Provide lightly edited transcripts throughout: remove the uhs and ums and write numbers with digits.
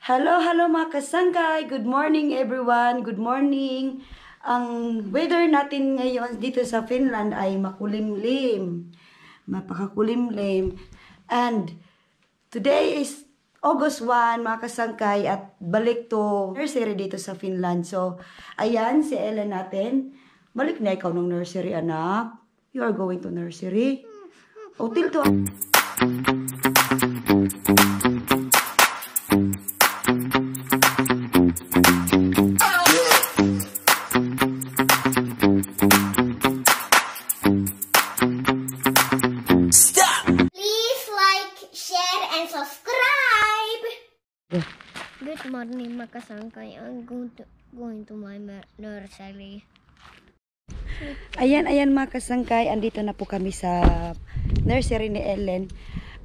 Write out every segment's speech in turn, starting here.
Hello, hello mga kasangkay. Good morning everyone. Good morning. Ang weather natin ngayon dito sa Finland ay makulimlim. Mapakakulimlim. And today is August 1 mga kasangkay at balik to nursery dito sa Finland. So, ayan si Ellen natin. Balik na ikaw ng nursery, anak. You are going to nursery. O, tilto. Good morning, makasangkay. I'm going to my nursery. Ayan mga kasangkay. Andito na po kami sa nursery ni Ellen.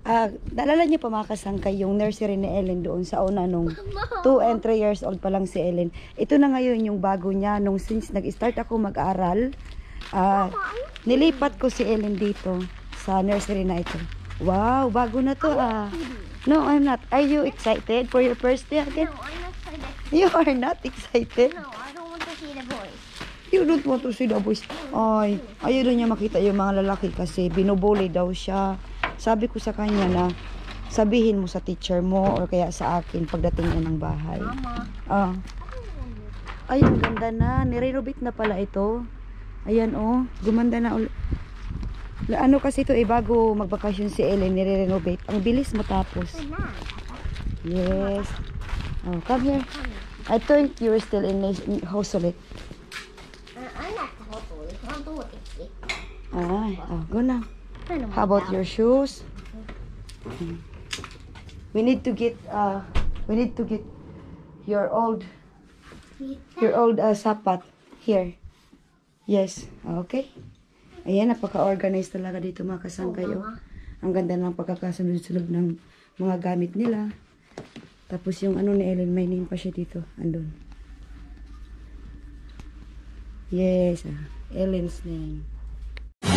Naalala niyo pa mga kasangkay yung nursery ni Ellen doon sa una nung 2 and 3 years old pa lang si Ellen. Ito na ngayon yung bago niya. Nung since nag-start ako mag-aral, nilipat ko si Ellen dito sa nursery na ito. Wow, bago na to No, I'm not. Are you excited for your first day again? No, I'm not excited. You are not excited? No, I don't want to see the boys. You don't want to see the boys. Ay, ayaw daw niya makita yung mga lalaki kasi binubuli daw siya. Sabi ko sa kanya na sabihin mo sa teacher mo or kaya sa akin pagdating niya ng bahay. Mama. Ay, ang ganda na. Nirenovate na pala ito. Ayan gumanda na ulit. Ano kasi ito bago magbakasyon si Ellen, nire-renovate. Ang bilis matapos. Yes. Oh, come here. I think you're still in Hosolit. I'm not the hot boy. I'm the what it. Go now. How about your shoes? We need to get your old sapat here. Yes. Okay. Ayan, napaka-organized talaga dito mga kasangkay. Ang ganda ng pagkakasunod-sunod ng mga gamit nila. Tapos yung ni Ellen, may name pa siya dito. Andun. Yes, Ellen's name. 1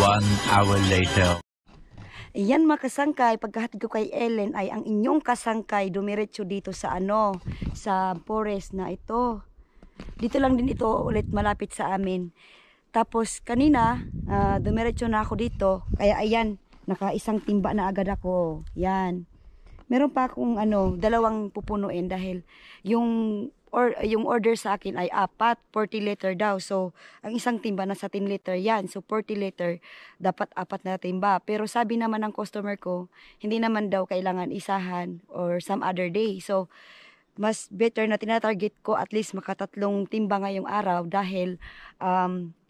hour later. Ayan mga kasangkay, pagkahatid ko kay Ellen ay ang inyong kasangkay dumiretso dito sa sa forest na ito. Dito lang din ito ulit malapit sa amin. Tapos kanina, dumiretso na ako dito. Kaya ayan, naka-isang timba na agad ako. Yan. Meron pa akong 2 pupunuin dahil yung order sa akin ay 4, 40 liter daw. So, ang isang timba nasa 10 liter yan. So, 40 liter, dapat 4 na timba. Pero sabi naman ng customer ko, hindi naman daw kailangan isahan or some other day. So, mas better na tinatarget ko at least makatatlong timba ngayong araw dahil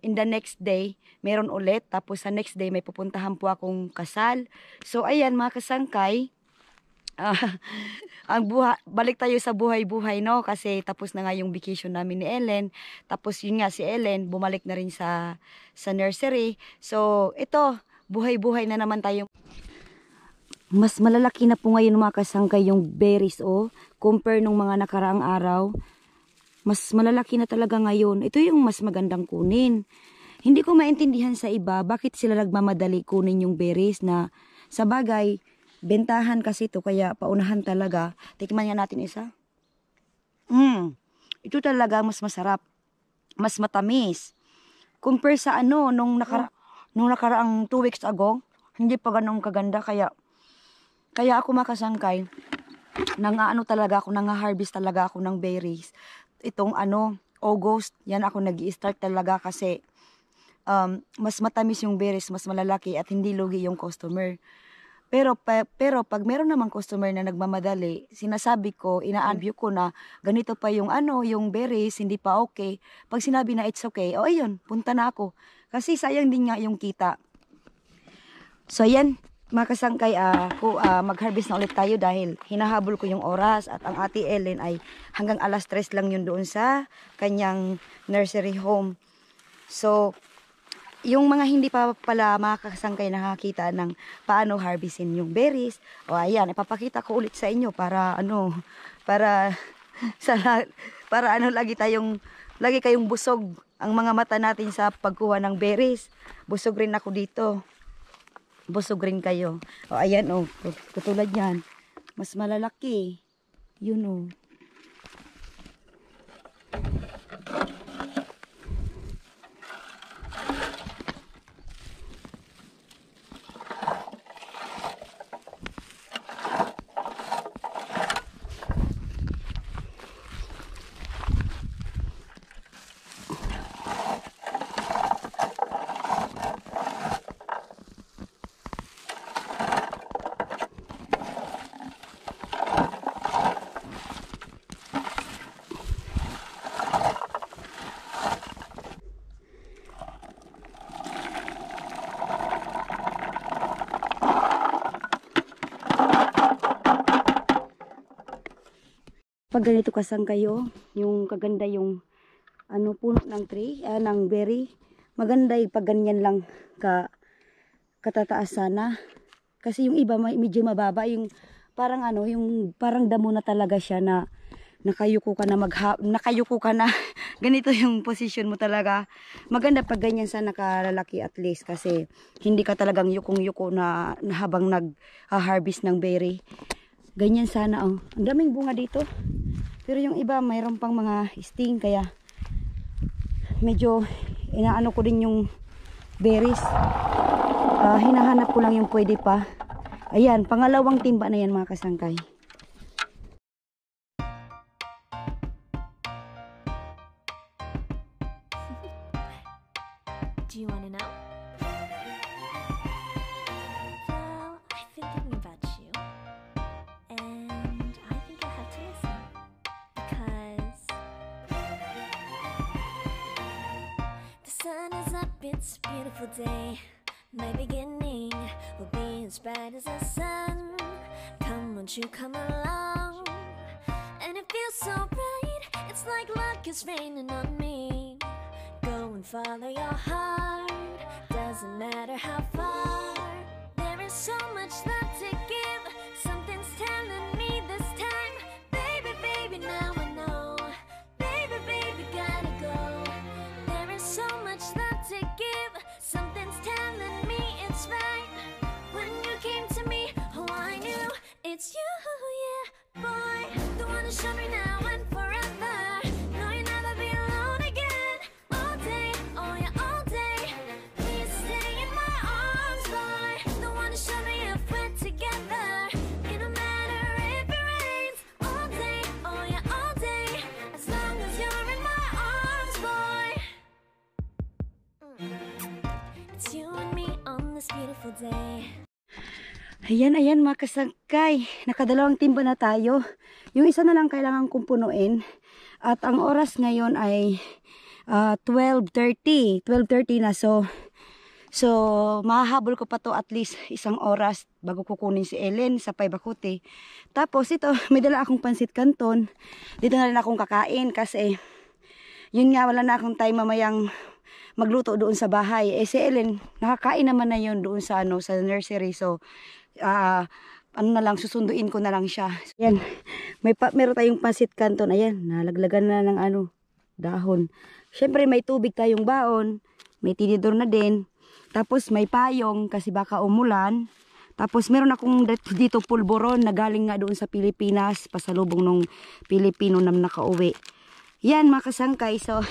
in the next day, meron ulit. Tapos sa next day, may pupuntahan po akong kasal. So, ayan mga kasangkay. Balik tayo sa buhay-buhay, no? Kasi tapos na nga yung vacation namin ni Ellen. Tapos yun nga si Ellen, bumalik na rin sa nursery. So, ito, buhay-buhay na naman tayo. Mas malalaki na po ngayon mga kasangkay yung berries, compare nung mga nakaraang araw. Mas malalaki na talaga ngayon. Ito yung mas magandang kunin. Hindi ko maintindihan sa iba, bakit sila nagmamadali kunin yung berries na sa bagay, bentahan kasi ito, kaya paunahan talaga. Tikman nga natin isa. Ito talaga mas masarap. Mas matamis. Compare sa nung nakaraang 2 weeks ago, hindi pa ganun kaganda, kaya ako makasangkay, talaga ako, nang-harvest talaga ako ng berries. Itong August, yan ako nag-i-start talaga kasi mas matamis yung berries, mas malalaki at hindi lugi yung customer. Pero pag meron namang customer na nagmamadali, sinasabi ko, ina-review ko na ganito pa yung yung berries, hindi pa okay. Pag sinabi na it's okay, ayun, punta na ako. Kasi sayang din nga yung kita. So yan, mga kasangkay, mag-harvest na ulit tayo dahil hinahabol ko yung oras at ang ate Ellen ay hanggang 3:00 lang yun doon sa kanyang nursery home. So, yung mga hindi pa pala mga kasangkay nakakita ng paano harvestin yung berries, ayan, ipapakita ko ulit sa inyo para lagi kayong busog ang mga mata natin sa pagkuha ng berries. Busog rin ako dito. Busog rin kayo. Ayan katulad yan. Mas malalaki. Yun Pag ganito kasang kayo, yung kaganda yung ano puno ng tree, ng berry. Maganda yung pag ganyan lang katataas sana. Kasi yung iba medyo mababa, yung parang ano, yung parang damo na talaga siya na nakayuko ka na nakayuko ka na. Ganito yung position mo talaga. Maganda pag ganyan sa nakalalaki at least kasi hindi ka talagang yukong-yuko na habang nag-harvest ng berry. Ganyan sana oh. Ang daming bunga dito. Pero yung iba mayroon pang mga sting kaya medyo inaano ko din yung berries. Hinahanap ko lang yung pwede pa. Ayan, pangalawang timba na yan mga kasangkay. Do you want to know? Well, I've been thinking about you, and I think I have to listen because the sun is up, it's a beautiful day. My beginning will be as bright as the sun. Come, won't you come along? And it feels so bright, it's like luck is raining on me. Go and follow your heart, doesn't matter how far. There is so much love to give, something's telling me this time. Baby, baby, now I know. Baby, baby, gotta go. There is so much love to give, something's telling me it's right. When you came to me, oh I knew it's you, yeah, boy. The one to show me now and forever. No, you'll never be alone again. All day, oh yeah, all day. Please stay in my arms, boy. The one to show me if we're together. It don't matter if it rains. All day, oh yeah, all day. As long as you're in my arms, boy. It's you and me on this beautiful day. Ayan, ayan mga kasangkay. Nakadalawang timba na tayo. Yung isa na lang kailangan kong punuin. At ang oras ngayon ay 12:30. 12:30 na. So mahahabol ko pa to at least isang oras bago kukunin si Ellen sa Paybacote. Tapos ito, may dala akong pansit canton. Dito na rin akong kakain kasi yun nga, wala na akong time mamayang magluto doon sa bahay. Si Ellen, nakakain naman na yun doon sa sa nursery. So ano na lang, susunduin ko na lang siya. Ayan, meron tayong pansit canton. Ayan, nalaglagan na ng dahon. Syempre may tubig tayong baon, may tinidor na din. Tapos may payong kasi baka umulan. Tapos meron akong dito pulboron na galing nga doon sa Pilipinas, pasalubong nung Pilipino na nakauwi. Yan mga kasangkay. So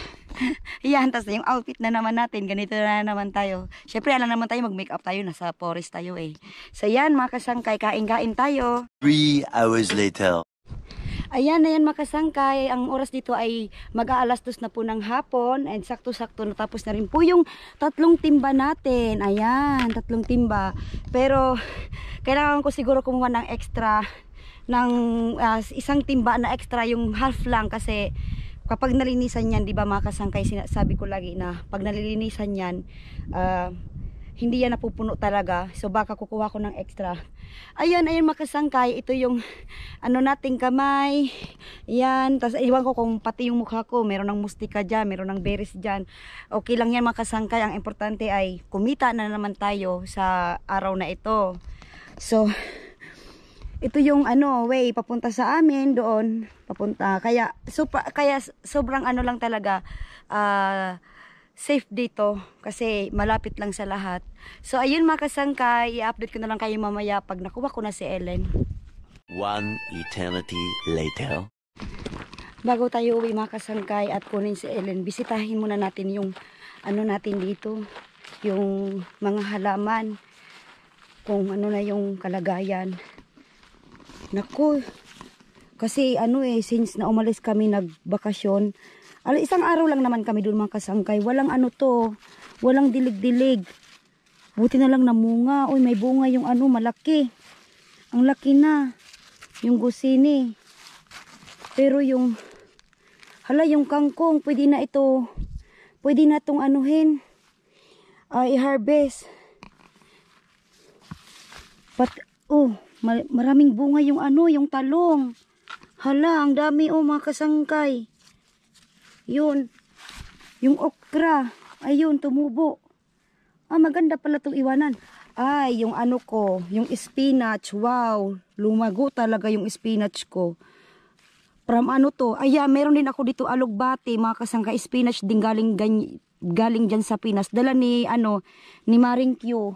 yan, tas yung outfit na naman natin, ganito na naman tayo. Syempre alam naman tayo mag-makeup tayo, nasa forest tayo eh. So yan mga kasangkay, kain-kain tayo. 3 hours later. Ayan na yan mga kasangkay, ang oras dito ay mag-aalas 2 na po ng hapon. And sakto-sakto natapos na rin po yung 3 timba natin. Ayan, 3 timba. Pero kailangan ko siguro kumuha ng extra, ng isang timba na extra, yung half lang kasi kapag nalinisan yan, di ba mga kasangkay, sinasabi ko lagi na pag nalilinisan yan, hindi yan napupuno talaga. So baka kukuha ko ng extra. Ayun, ayun mga kasangkay, ito yung nating kamay. Yan, tas iwan ko kung pati yung mukha ko, meron ng mustika dyan, meron ng berries dyan. Okay lang yan mga kasangkay, ang importante ay kumita na naman tayo sa araw na ito. So ito yung way papunta sa amin doon, papunta. Kaya sobrang lang talaga safe dito kasi malapit lang sa lahat. So ayun mga kasangkay, i-update ko na lang kayo mamaya pag nakuha ko na si Ellen. 1 eternity later. Bago tayo uwi mga kasangkay at kunin si Ellen, bisitahin muna natin yung natin dito, yung mga halaman, kung na yung kalagayan. Naku, kasi since na umalis kami nagbakasyon, isang araw lang naman kami doon mga kasangkay. Walang walang dilig-dilig. Buti na lang namunga. Uy, may bunga yung malaki. Ang laki na. Yung gusini. Pero yung kangkong, pwede na ito. Pwede na itong i-harvest. Maraming bunga yung yung talong. Hala, ang dami mga kasangkay. Yun. Yung okra. Ayun, tumubo. Maganda pala itong iwanan. Yung ano ko, yung spinach. Wow, lumago talaga yung spinach ko. From ano to? Meron din ako dito alugbati, mga kasangkay. Spinach din galing dyan sa Pinas. Dala ni Maring Q.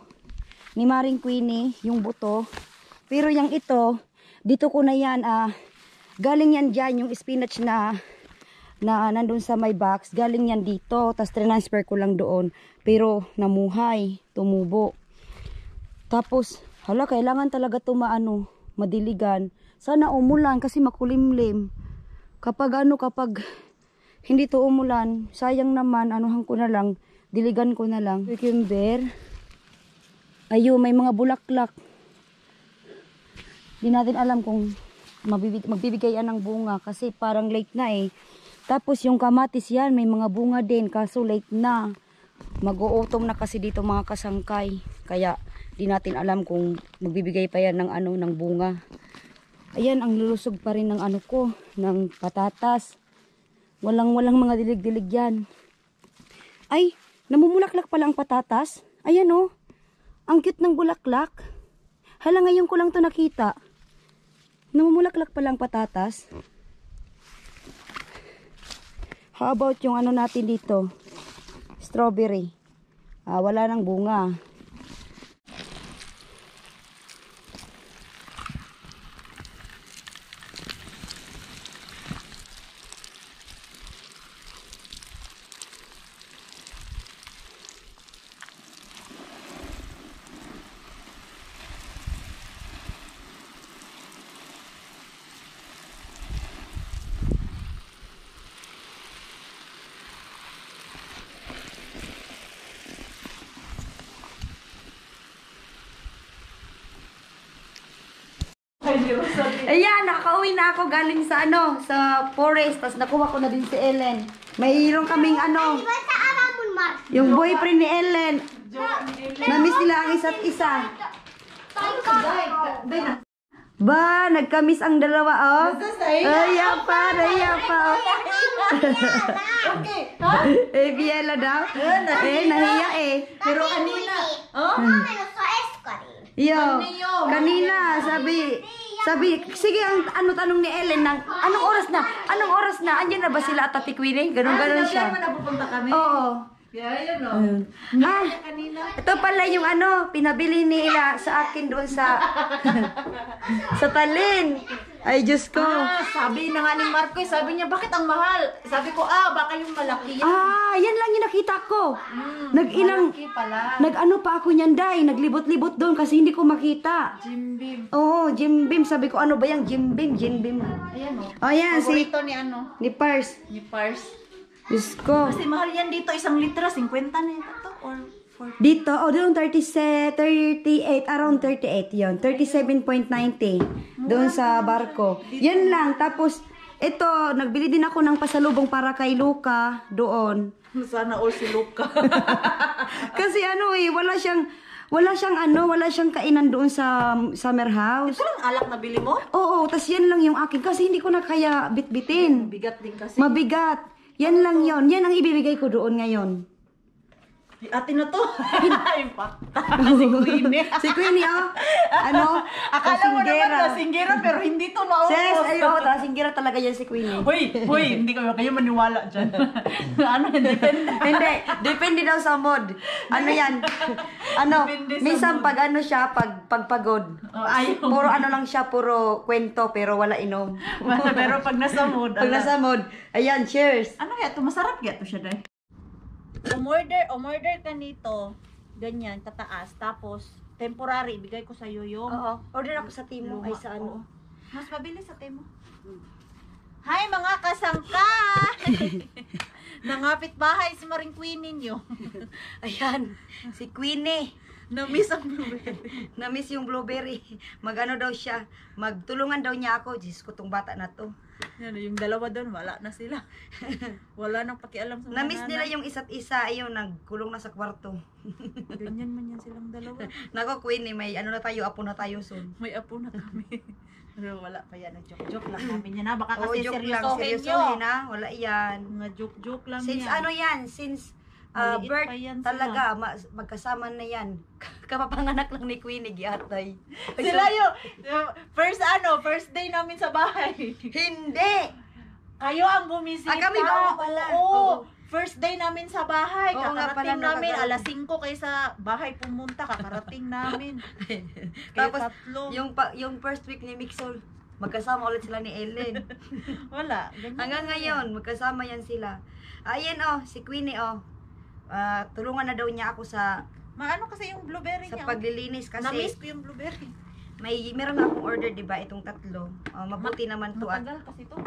Ni Maring Queenie, yung buto. Pero yung ito, dito ko na yan, galing yan dyan, yung spinach na nandun sa my box. Galing yan dito, tapos transfer ko lang doon. Pero namuhay, tumubo. Tapos, kailangan talaga madiligan. Sana umulan kasi makulimlim. Kapag hindi to umulan, sayang naman, anuhan ko na lang, diligan ko na lang. Cucumber. Ayun, may mga bulaklak. Di natin alam kung magbibigay yan ng bunga kasi parang late na eh. Tapos yung kamatis yan, may mga bunga din kaso late na. Mag-uutom na kasi dito mga kasangkay. Kaya di natin alam kung magbibigay pa yan ng bunga. Ayan, ang lulusog pa rin ng ng patatas. Walang mga dilig-dilig yan. Ay, namumulaklak pala ang patatas. Ayan oh. Ang cute ng bulaklak. Hala, ngayon ko lang to nakita. Namumulaklak pala ang patatas. How about yung natin dito? Strawberry. Wala nang bunga. Ayan, nakaka-uwi na ako galing sa sa forest. Tapos nakuha ko na din si Ellen. Mayroon kaming yung boyfriend ni Ellen. Namiss nila ang isa't isa. Ba, nagkamiss ang dalawa, oh. Ay, pa. Biela daw. Nahiya eh. Pero kanina. Kanina, sabi, sige ang tanong ni Ellen ng, anong oras na? Andiyan na ba sila at Tati Queenie? Ganun siya. Napupunta kami? Oo. Yun o. Ito pala yung pinabili nila sa akin doon sa sa Talin. Ay, Diyos ko. Sabi na nga ni Marco, sabi niya, bakit ang mahal? Sabi ko, baka yung malaki yan. Yan lang yung nakita ko. Malaki pala. Pa ako niyan, Day. Naglibot-libot doon kasi hindi ko makita. Jim Beam. Oo, Jim Beam. Sabi ko, ano ba yung Jim Beam? Ayan o. Ayan, Paborito ni Pars. Ni Pars. Diyos ko. Kasi mahal yan dito, 1 litro, 50 na ito or 40. Dito, doon 38, around 38 yon, 37.90 doon sa barko. Yan lang. Tapos, ito, nagbili din ako ng pasalubong para kay Luca doon. Sana all si Luca. Kasi wala siyang kainan doon sa summer house. Ito lang alak na bili mo? Oo, tas yan lang yung akin kasi hindi ko na kaya bitbitin. Bigat din kasi. Mabigat. Yan lang yon. Yan ang ibibigay ko doon ngayon. Atin na to. Impacta. Si Queenie. Si Queenie, oh. Akala mo naman tasinggera, pero hindi to naubos. Sis, tasinggera talaga yan si Queenie. Hoy, hindi kayo maniwala dyan. Depende. Hindi, depende daw sa mood. Yan? Minsan pag siya, pag pagod. Puro lang siya, puro kwento, pero wala inom. Pero pag nasa mood. Pag nasa mood, ayan, cheers. Ano kaya ito? Masarap kaya ito siya dahil? Umorder ka nito, ganyan, kataas, tapos temporary, ibigay ko sa'yo yung... Oo, order ako sa Timo, ay sa ano. Mas mabilis sa Timo. Hi mga kasangka! Nangapit bahay si Maring Queenie nyo. Ayan, si Queenie. Namiss ang blueberry. Namiss yung blueberry. Magano daw siya, magtulungan daw niya ako. Diyos ko, tong bata na to. Yan, yung dalawa doon, wala na sila. Wala nang pakialam sa mga Namiss nila yung isa't isa, ayun, nagkulong na sa kwarto. Ganyan man yan silang dalawa. Nako, Queenie, may apo na tayo soon. May apo na kami. Pero wala pa yan. Joke lang namin yan ha. Baka Oo, kasi joke lang. seryosohin nyo. Seryosohin ha. Wala yan. Mga joke lang Since yan. ano yan? Since Maliit birth pa yan talaga, magkasama na yan. Kapapanganak lang ni Queenie, giatay. Sila yung first day namin sa bahay. Hindi! Kayo ang bumisita. Kami ba pala? Oo. Oo. First day namin sa bahay. Oo nga pala, Kakarating namin. nakaka- Alas 5 kayo sa bahay pumunta. Kakarating namin. Tapos, tatlo. yung first week ni Mixol, magkasama ulit sila ni Ellen. Wala. Ganyan Hanggang lang ngayon, magkasama yan sila. Ayan si Queenie tulungan na daw niya ako sa Maano kasi yung blueberry niya. paglilinis Na-miss kasi ko yung blueberry. meron na akong order, 'di ba, itong tatlo. Mabuti naman to at Matagal kasi to.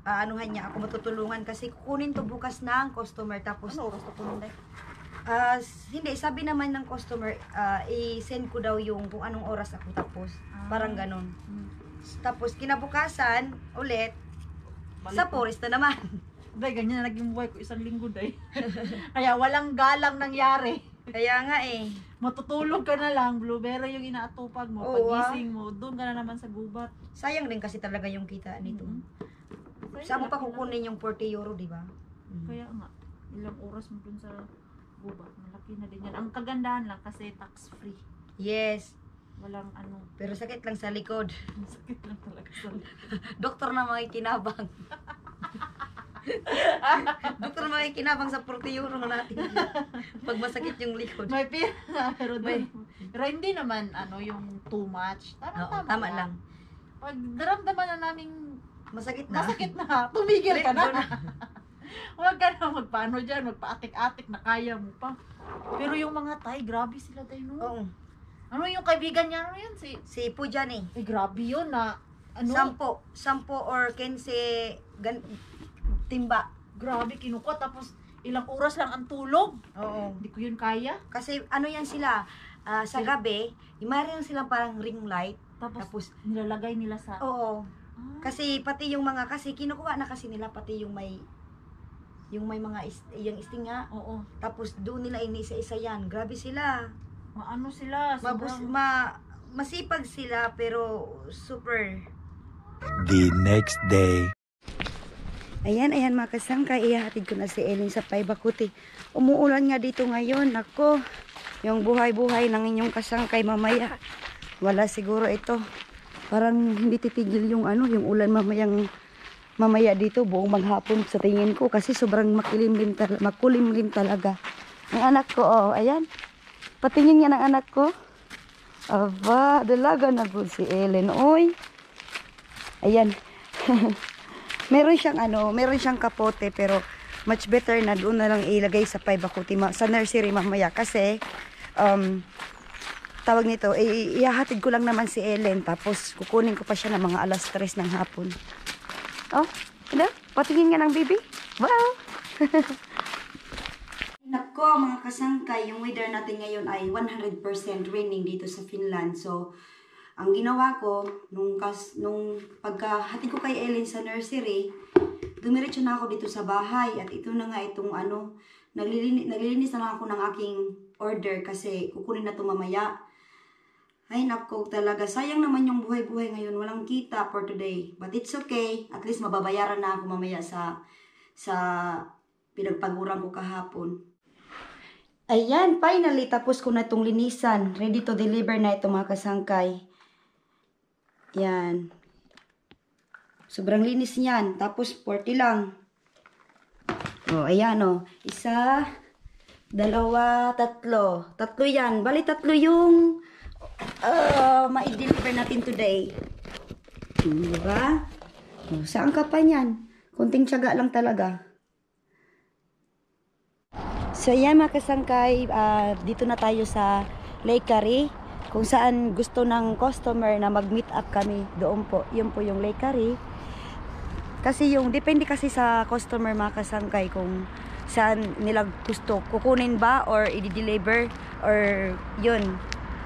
aanuhan niya ako, matutulungan kasi kukunin to bukas ng customer tapos Ano oras to punta? hindi, sabi naman ng customer, i-send ko daw yung kung anong oras ako tapos. Parang ganon. Tapos kinabukasan ulit sa forest na naman. Day, ganyan na naging buhay ko 1 linggo, day. Kaya walang galang nangyari. Kaya nga Matutulog ka na lang, blueberry yung inaatupag mo, Oo, pagising mo, doon ka na naman sa gubat. sayang din kasi talaga yung kita nito. Kaya Saan mo pa laki na- kukunin yung 40 euro, di ba? Kaya nga, ilang oras mo dun sa gubat, malaki na din yan. Ang kagandahan lang kasi tax free. Yes, Walang ano, pero sakit lang sa likod. sakit lang talaga sa Doktor na makikinabang. Doktor na makikinabang sa 40 euro natin. Pag masakit yung likod. May pira, pero, pero hindi naman ano yung too much. Oo, tama lang. Pag naramdaman na namin Masakit na. masakit na, tumigil ka Let go na. Huwag ka na magpaano dyan, magpaatik-atik na kaya mo pa. Pero yung mga Thai, grabe sila tayo no. Oo. Ano yung kaibigan niya, ano yan? Si Pujan Grabe yun na, ano? 10 or 15 timba. Grabe, kinukuha, tapos ilang oras lang ang tulog. Oo. Hindi ko yun kaya. Kasi ano yan sila, sa gabi, mayroon silang parang ring light. Tapos nilalagay nila sa... Oo. Ah, Kasi pati yung mga, kasi kinukuha na kasi nila pati yung may mga yung istinga. oo. Tapos doon nila inisa-isa yan. Grabe sila. Maano sila, sobrang... Masipag sila pero super. The next day. Ayan mga kasangkay, ihahatid ko na si Ellen sa Paibakuti. Umuulan nga dito ngayon. Ako, yung buhay-buhay ng inyong kasangkay mamaya. Wala siguro ito. Parang hindi titigil yung ulan mamaya dito buong maghapon sa tingin ko kasi sobrang makulimlim talaga. Ang anak ko, ayan. Patingin nga ng anak ko. Aba, dalaga na po si Ellen. Oy. Ayan. meron siyang kapote pero much better na doon na lang ilagay sa Paibakuti sa nursery mamaya kasi tawag nito, ihahatid ko lang naman si Ellen tapos kukunin ko pa siya ng mga 3:00 ng hapon. Oh, patingin nga ng baby. Wow. Nako mga kasangkay, yung weather natin ngayon ay 100% raining dito sa Finland. So, ang ginawa ko, nung pagkahatid ko kay Ellen sa nursery, dumiretso na ako dito sa bahay. At ito na nga itong naglilinis na lang ako ng aking order kasi kukunin na ito mamaya. Ay nako talaga, sayang naman yung buhay-buhay ngayon. Walang kita for today. But it's okay. At least mababayaran na ako mamaya sa pinagpaguran ko kahapon. Ayan, finally, tapos ko na itong linisan. Ready to deliver na ito mga kasangkay. Yan. Sobrang linis niyan. Tapos 40 lang. O, ayan o. 1, 2, 3. 3 yan. Bali 3 yung ma-deliver natin today. Diba? O, saan ka pa niyan? Kunting tiyaga lang talaga. So yan mga kasangkay, dito na tayo sa Lakeary, kung saan gusto ng customer na mag-meet up kami doon po. Yun po yung Lakeary. Kasi depende kasi sa customer mga kasangkay kung saan nila gusto kukunin ba or i-deliver or yun,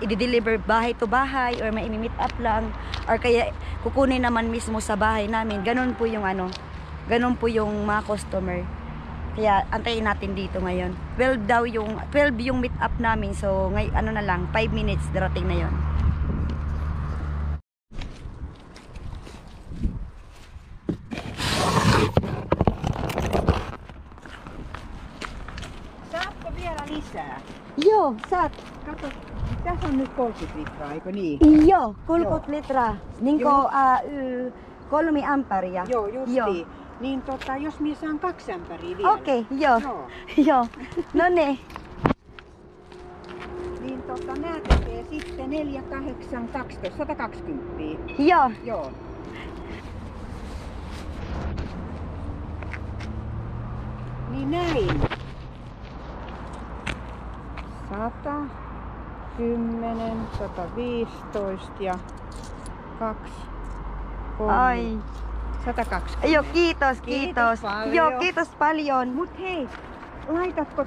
i-deliver bahay to bahay or may meet up lang or kaya kukunin naman mismo sa bahay namin. Ganun po yung ganun po yung mga customer. Kaya antayin natin dito ngayon. 12 yung meet up namin. So na lang, 5 minutes darating na yon. Joo, saat. Kato, tässä on nyt 30 litraa, eikö niin? Joo, 30 litraa. Niinku 3 amperia. Joo, justiin. Joo. Niin jos minä saan 2 ämpäriä vielä. Okei, joo. Joo. Joo. No niin. Niin nää tekee sitten 4, 8, 12, 120. Joo. Joo. Niin näin. 100, 10, 115 ja 2, 3, Ai. 120. Joo, kiitos, kiitos. paljon. Joo, kiitos paljon. Mut hei, laitatko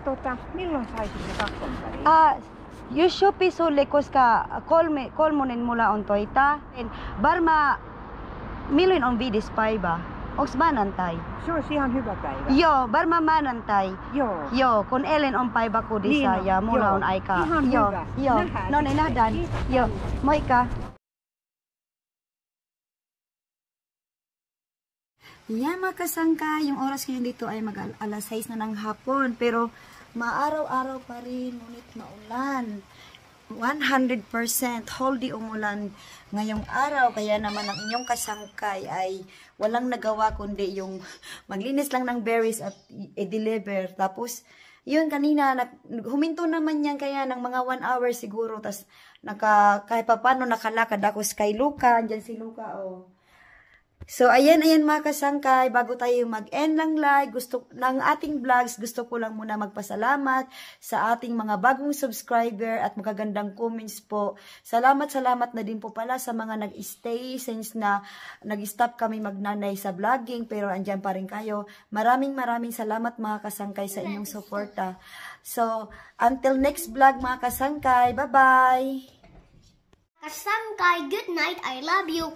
milloin saisit ne 2 ämpäriä? Jos sopii sulle, koska kolmonen mulla on toita. Varmaan milloin on 5. päivä? Onks maanantai? Se olisi ihan hyvä päivä. Joo, varmaan maanantai. Joo. Joo, kun eilen on päivä kodissa Niin on, ja mulla joo. on aika. Ihan joo, hyvä. Joo. Nähdään No niin, sitten. nähdään. Kiitos Joo, paljon. moikka. Yan mga kasangka, yung oras ngayon dito ay alas 6 na ng hapon. Pero maaraw-araw pa rin, ngunit maulan. 100% wholly umulan ngayong araw. Kaya naman ang inyong kasangkay ay walang nagawa kundi yung maglinis lang ng berries at i-deliver. Tapos, yun kanina, huminto naman yan kaya ng mga 1 hour siguro. Tapos, kahit pa paano nakalakad ako kay Luca. Andyan si Luca, oh. So, ayan mga kasangkay, bago tayo mag-end ng live, ng ating vlogs, gusto ko lang muna magpasalamat sa ating mga bagong subscriber at magagandang comments po. Salamat na din po pala sa mga nag-stay since na nag-stop kami magnanay sa vlogging, pero andyan pa rin kayo. Maraming salamat mga kasangkay sa inyong suporta. So, until next vlog mga kasangkay, bye-bye! Kasangkay, good night, I love you.